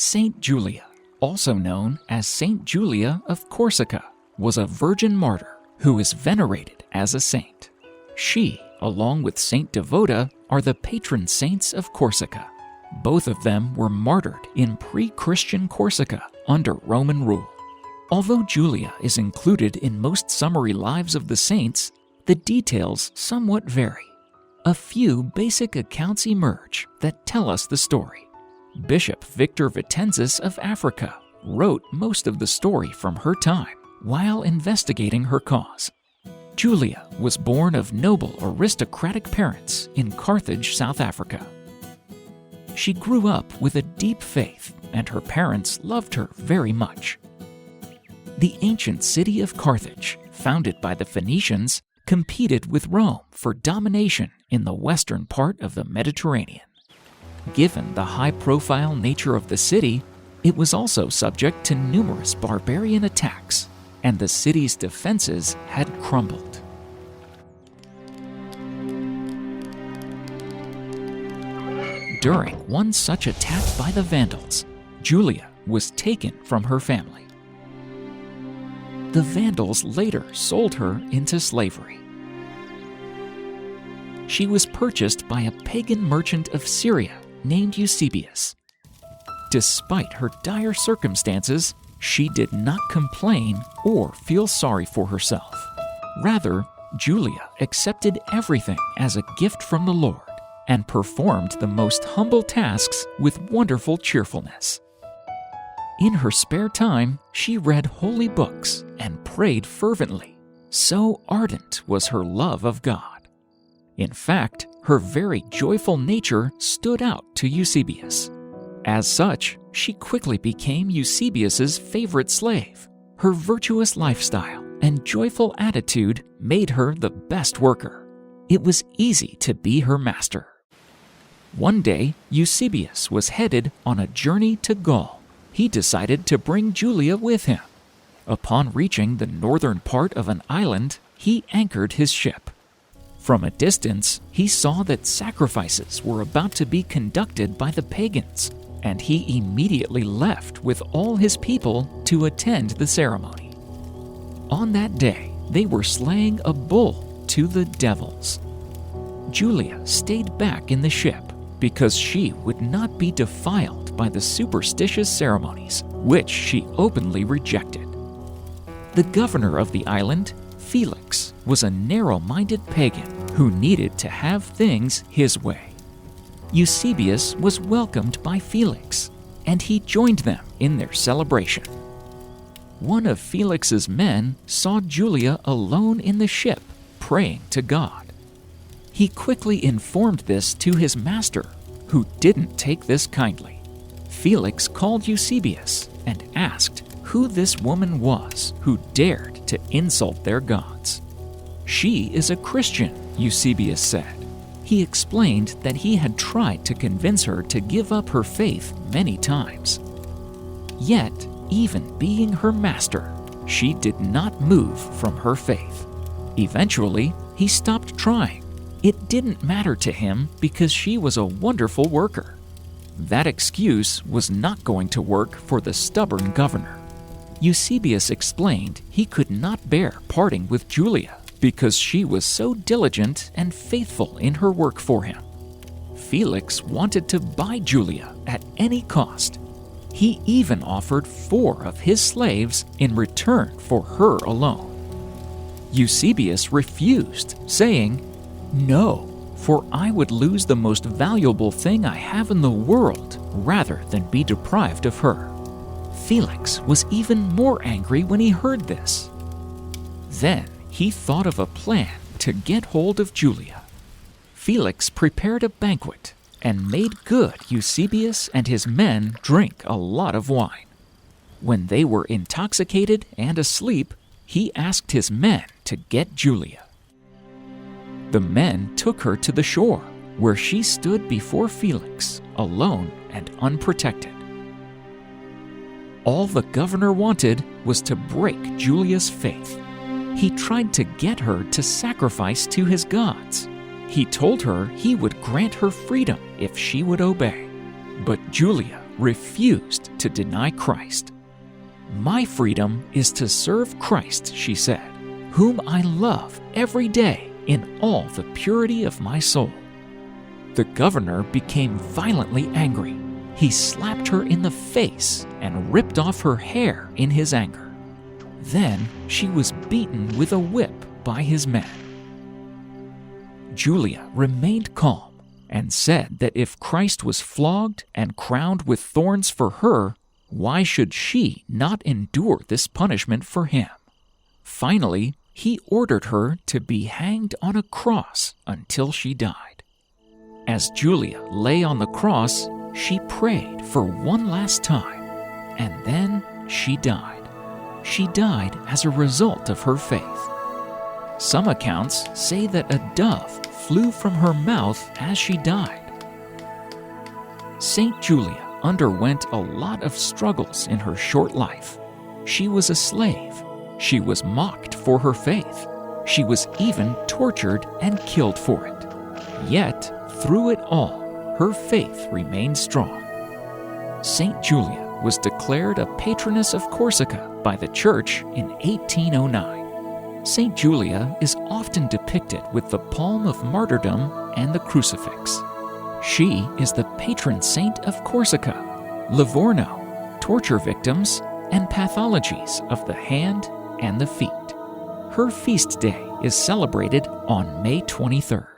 Saint Julia, also known as Saint Julia of Corsica, was a virgin martyr who is venerated as a saint. She, along with Saint Devota, are the patron saints of Corsica. Both of them were martyred in pre-Christian Corsica under Roman rule. Although Julia is included in most summary lives of the saints, the details somewhat vary. A few basic accounts emerge that tell us the story. Bishop Victor Vitensis of Africa wrote most of the story from her time while investigating her cause. Julia was born of noble aristocratic parents in Carthage, South Africa. She grew up with a deep faith, and her parents loved her very much. The ancient city of Carthage, founded by the Phoenicians, competed with Rome for domination in the western part of the Mediterranean. Given the high-profile nature of the city, it was also subject to numerous barbarian attacks, and the city's defenses had crumbled. During one such attack by the Vandals, Julia was taken from her family. The Vandals later sold her into slavery. She was purchased by a pagan merchant of Syria named Eusebius. Despite her dire circumstances, she did not complain or feel sorry for herself. Rather, Julia accepted everything as a gift from the Lord and performed the most humble tasks with wonderful cheerfulness. In her spare time, she read holy books and prayed fervently. So ardent was her love of God. In fact, her very joyful nature stood out to Eusebius. As such, she quickly became Eusebius's favorite slave. Her virtuous lifestyle and joyful attitude made her the best worker. It was easy to be her master. One day, Eusebius was headed on a journey to Gaul. He decided to bring Julia with him. Upon reaching the northern part of an island, he anchored his ship. From a distance, he saw that sacrifices were about to be conducted by the pagans, and he immediately left with all his people to attend the ceremony. On that day, they were slaying a bull to the devils. Julia stayed back in the ship because she would not be defiled by the superstitious ceremonies, which she openly rejected. The governor of the island, Felix, was a narrow-minded pagan who needed to have things his way. Eusebius was welcomed by Felix, and he joined them in their celebration. One of Felix's men saw Julia alone in the ship, praying to God. He quickly informed this to his master, who didn't take this kindly. Felix called Eusebius and asked who this woman was who dared to insult their gods. "She is a Christian," Eusebius said. He explained that he had tried to convince her to give up her faith many times. Yet, even being her master, she did not move from her faith. Eventually, he stopped trying. It didn't matter to him because she was a wonderful worker. That excuse was not going to work for the stubborn governor. Eusebius explained he could not bear parting with Julia because she was so diligent and faithful in her work for him. Felix wanted to buy Julia at any cost. He even offered 4 of his slaves in return for her alone. Eusebius refused, saying, "No, for I would lose the most valuable thing I have in the world rather than be deprived of her." Felix was even more angry when he heard this. Then he thought of a plan to get hold of Julia. Felix prepared a banquet and made good Eusebius and his men drink a lot of wine. When they were intoxicated and asleep, he asked his men to get Julia. The men took her to the shore, where she stood before Felix, alone and unprotected. All the governor wanted was to break Julia's faith. He tried to get her to sacrifice to his gods. He told her he would grant her freedom if she would obey. But Julia refused to deny Christ. "My freedom is to serve Christ," she said, "whom I love every day in all the purity of my soul." The governor became violently angry. He slapped her in the face and ripped off her hair in his anger. Then she was beaten with a whip by his men. Julia remained calm and said that if Christ was flogged and crowned with thorns for her, why should she not endure this punishment for him? Finally, he ordered her to be hanged on a cross until she died. As Julia lay on the cross, she prayed for one last time, and then she died. She died as a result of her faith. Some accounts say that a dove flew from her mouth as she died. Saint Julia underwent a lot of struggles in her short life. She was a slave. She was mocked for her faith. She was even tortured and killed for it. Yet, through it all, her faith remained strong. Saint Julia was declared a patroness of Corsica by the Church in 1809. Saint Julia is often depicted with the palm of martyrdom and the crucifix. She is the patron saint of Corsica, Livorno, torture victims, and pathologies of the hand and the feet. Her feast day is celebrated on May 23rd.